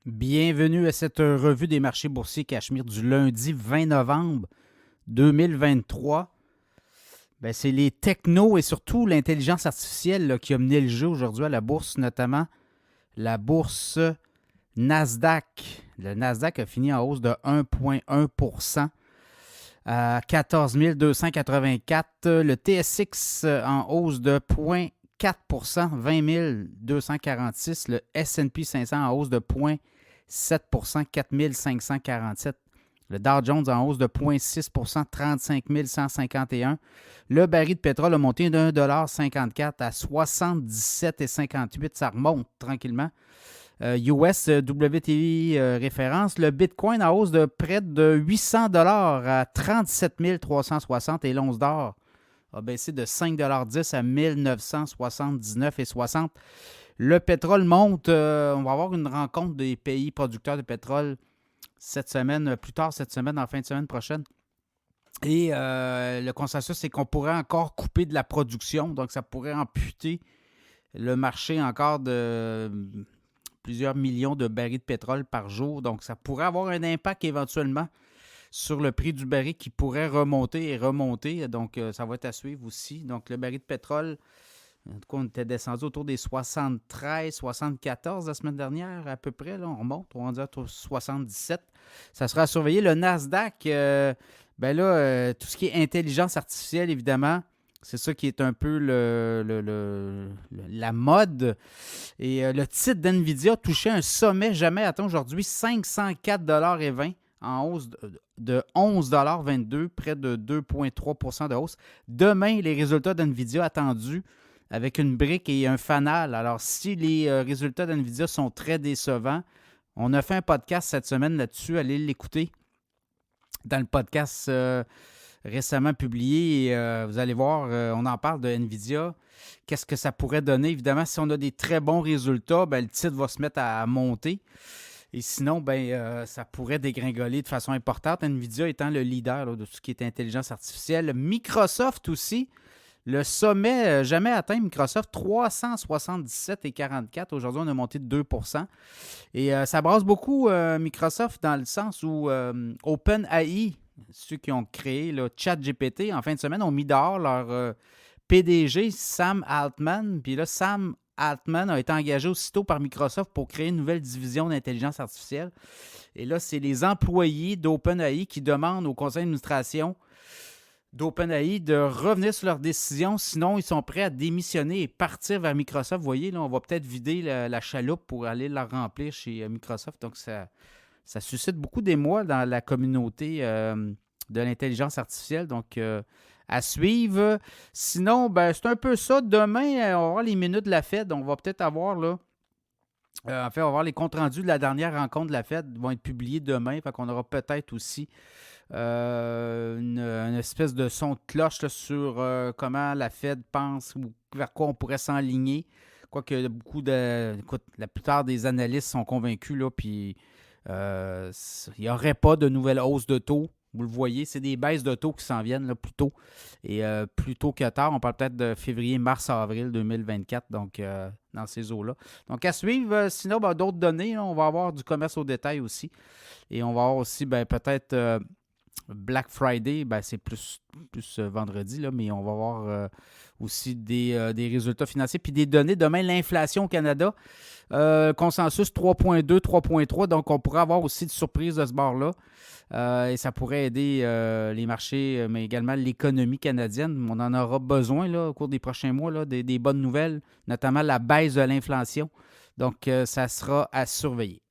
Bienvenue à cette revue des marchés boursiers Cachemire du lundi 20 novembre 2023. C'est les technos et surtout l'intelligence artificielle qui a mené le jeu aujourd'hui à la bourse, notamment la bourse Nasdaq. Le Nasdaq a fini en hausse de 1,1% à 14 284. Le TSX en hausse de 0,4%, 20 246. Le S&P 500 en hausse de 0,7%, 4 547. Le Dow Jones en hausse de 0,6%, 35 151. Le baril de pétrole a monté de 1,54$ à 77,58$. Ça remonte tranquillement. US WTI référence. Le Bitcoin en hausse de près de 800$ à 37 360 et l'once d'or a baissé de 5,10$ à 1979,60$. Le pétrole monte. On va avoir une rencontre des pays producteurs de pétrole cette semaine, plus tard cette semaine, en fin de semaine prochaine. Et le consensus, c'est qu'on pourrait encore couper de la production. Donc, ça pourrait amputer le marché encore de plusieurs millions de barils de pétrole par jour. Donc, ça pourrait avoir un impact éventuellement sur le prix du baril qui pourrait remonter et remonter. Donc, ça va être à suivre aussi. Donc, le baril de pétrole, en tout cas, on était descendu autour des 73, 74 la semaine dernière à peu près. Là, on remonte, on va dire 77. Ça sera à surveiller. Le Nasdaq, tout ce qui est intelligence artificielle, évidemment, c'est ça qui est un peu la mode. Et le titre d'NVIDIA touchait un sommet jamais atteint aujourd'hui, 504,20 $ en hausse de 11,22 $, près de 2,3% de hausse. Demain, les résultats d'NVIDIA attendus avec une brique et un fanal. Alors, si les résultats d'NVIDIA sont très décevants, on a fait un podcast cette semaine là-dessus. Allez l'écouter dans le podcast récemment publié. Et, vous allez voir, on en parle de NVIDIA. Qu'est-ce que ça pourrait donner? Évidemment, si on a des très bons résultats, le titre va se mettre à monter. Et sinon, ça pourrait dégringoler de façon importante. NVIDIA étant le leader de tout ce qui est intelligence artificielle. Microsoft aussi. Le sommet jamais atteint, Microsoft, 377,44. Aujourd'hui, on a monté de 2%. Et ça brasse beaucoup Microsoft dans le sens où OpenAI, ceux qui ont créé le ChatGPT, en fin de semaine, ont mis dehors leur PDG, Sam Altman. Puis là, Sam Altman a été engagé aussitôt par Microsoft pour créer une nouvelle division d'intelligence artificielle. Et là, c'est les employés d'OpenAI qui demandent au conseil d'administration d'OpenAI de revenir sur leur décision. Sinon, ils sont prêts à démissionner et partir vers Microsoft. Vous voyez, là, on va peut-être vider la chaloupe pour aller la remplir chez Microsoft. Donc, ça suscite beaucoup d'émoi dans la communauté de l'intelligence artificielle. Donc, à suivre. Sinon, c'est un peu ça. Demain, on va avoir les minutes de la Fed. On va peut-être avoir, là, on va avoir les comptes rendus de la dernière rencontre de la Fed. Ils vont être publiés demain. Fait qu'on aura peut-être aussi une espèce de son de cloche là, sur comment la Fed pense ou vers quoi on pourrait s'enligner. Quoique écoute, la plupart des analystes sont convaincus, là, puis il n'y aurait pas de nouvelle hausse de taux. Vous le voyez, c'est des baisses de taux qui s'en viennent là, plus tôt. Et plus tôt que tard, on parle peut-être de février, mars, avril 2024, donc dans ces eaux-là. Donc à suivre, sinon, d'autres données, là, on va avoir du commerce au détail aussi. Et on va avoir aussi peut-être Black Friday, c'est plus vendredi, là, mais on va avoir aussi des résultats financiers. Puis des données. Demain, l'inflation au Canada, consensus 3,2, 3,3. Donc, on pourrait avoir aussi des surprises de ce bord-là. Et ça pourrait aider les marchés, mais également l'économie canadienne. On en aura besoin là, au cours des prochains mois, là, des bonnes nouvelles, notamment la baisse de l'inflation. Donc, ça sera à surveiller.